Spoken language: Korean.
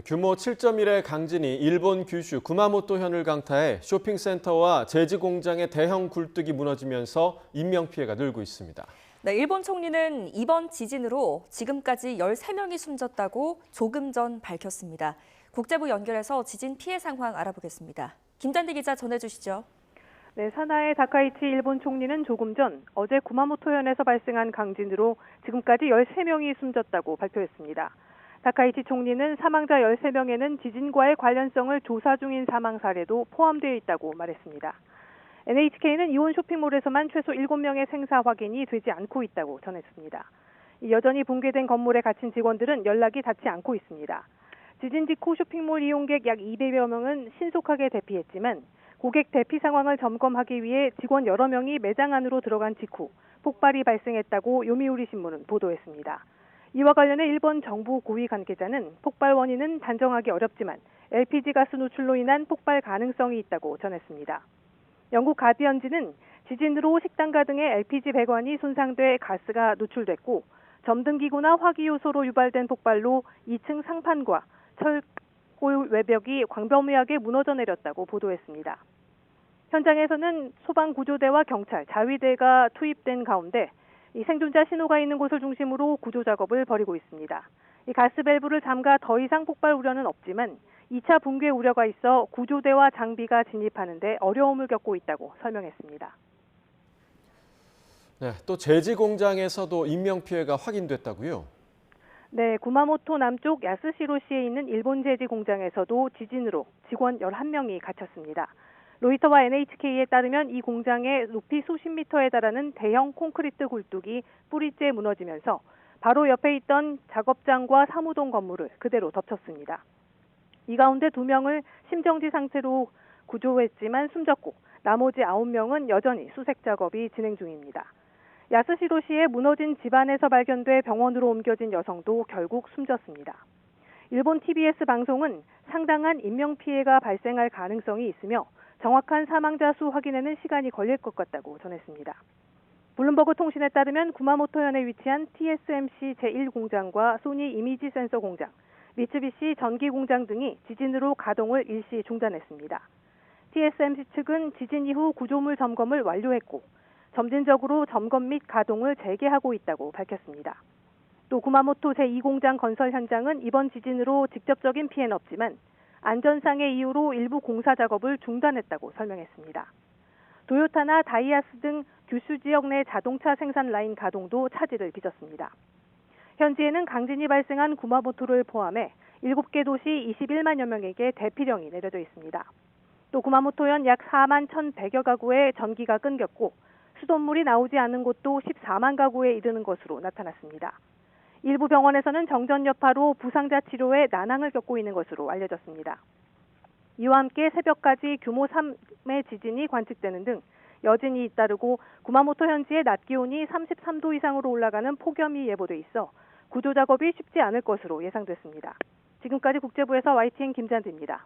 규모 7.1의 강진이 일본 규슈 구마모토현을 강타해 쇼핑센터와 제지공장의 대형 굴뚝이 무너지면서 인명피해가 늘고 있습니다. 네, 일본 총리는 이번 지진으로 지금까지 13명이 숨졌다고 조금 전 밝혔습니다. 국제부 연결해서 지진 피해 상황 알아보겠습니다. 김단디 기자 전해주시죠. 네, 사나에 다카이치 일본 총리는 조금 전 어제 구마모토현에서 발생한 강진으로 지금까지 13명이 숨졌다고 발표했습니다. 다카이치 총리는 사망자 13명에는 지진과의 관련성을 조사 중인 사망 사례도 포함되어 있다고 말했습니다. NHK는 이온 쇼핑몰에서만 최소 7명의 생사 확인이 되지 않고 있다고 전했습니다. 여전히 붕괴된 건물에 갇힌 직원들은 연락이 닿지 않고 있습니다. 지진 직후 쇼핑몰 이용객 약 200여 명은 신속하게 대피했지만 고객 대피 상황을 점검하기 위해 직원 여러 명이 매장 안으로 들어간 직후 폭발이 발생했다고 요미우리 신문은 보도했습니다. 이와 관련해 일본 정부 고위 관계자는 폭발 원인은 단정하기 어렵지만 LPG 가스 노출로 인한 폭발 가능성이 있다고 전했습니다. 영국 가디언지는 지진으로 식당가 등의 LPG 배관이 손상돼 가스가 노출됐고 점등기구나 화기요소로 유발된 폭발로 2층 상판과 철골 외벽이 광범위하게 무너져 내렸다고 보도했습니다. 현장에서는 소방구조대와 경찰, 자위대가 투입된 가운데 이 생존자 신호가 있는 곳을 중심으로 구조 작업을 벌이고 있습니다. 이 가스 밸브를 잠가 더 이상 폭발 우려는 없지만 2차 붕괴 우려가 있어 구조대와 장비가 진입하는 데 어려움을 겪고 있다고 설명했습니다. 네, 또 제지공장에서도 인명피해가 확인됐다고요? 네, 구마모토 남쪽 야스시로시에 있는 일본 제지 공장에서도 지진으로 직원 11명이 갇혔습니다. 로이터와 NHK에 따르면 이 공장의 높이 수십 미터에 달하는 대형 콘크리트 굴뚝이 뿌리째 무너지면서 바로 옆에 있던 작업장과 사무동 건물을 그대로 덮쳤습니다. 이 가운데 2명을 심정지 상태로 구조했지만 숨졌고 나머지 9명은 여전히 수색 작업이 진행 중입니다. 야스시로시의 무너진 집안에서 발견돼 병원으로 옮겨진 여성도 결국 숨졌습니다. 일본 TBS 방송은 상당한 인명피해가 발생할 가능성이 있으며 정확한 사망자 수 확인에는 시간이 걸릴 것 같다고 전했습니다. 블룸버그 통신에 따르면 구마모토현에 위치한 TSMC 제1공장과 소니 이미지 센서 공장, 미츠비시 전기 공장 등이 지진으로 가동을 일시 중단했습니다. TSMC 측은 지진 이후 구조물 점검을 완료했고 점진적으로 점검 및 가동을 재개하고 있다고 밝혔습니다. 또 구마모토 제2공장 건설 현장은 이번 지진으로 직접적인 피해는 없지만 안전상의 이유로 일부 공사 작업을 중단했다고 설명했습니다. 도요타나 다이아스 등 규슈 지역 내 자동차 생산 라인 가동도 차질을 빚었습니다. 현지에는 강진이 발생한 구마모토를 포함해 7개 도시 21만여 명에게 대피령이 내려져 있습니다. 또 구마모토현 약 4만 1,100여 가구에 전기가 끊겼고 수돗물이 나오지 않는 곳도 14만 가구에 이르는 것으로 나타났습니다. 일부 병원에서는 정전 여파로 부상자 치료에 난항을 겪고 있는 것으로 알려졌습니다. 이와 함께 새벽까지 규모 3의 지진이 관측되는 등 여진이 잇따르고 구마모토 현지의 낮 기온이 33도 이상으로 올라가는 폭염이 예보돼 있어 구조 작업이 쉽지 않을 것으로 예상됐습니다. 지금까지 국제부에서 YTN 김잔디입니다.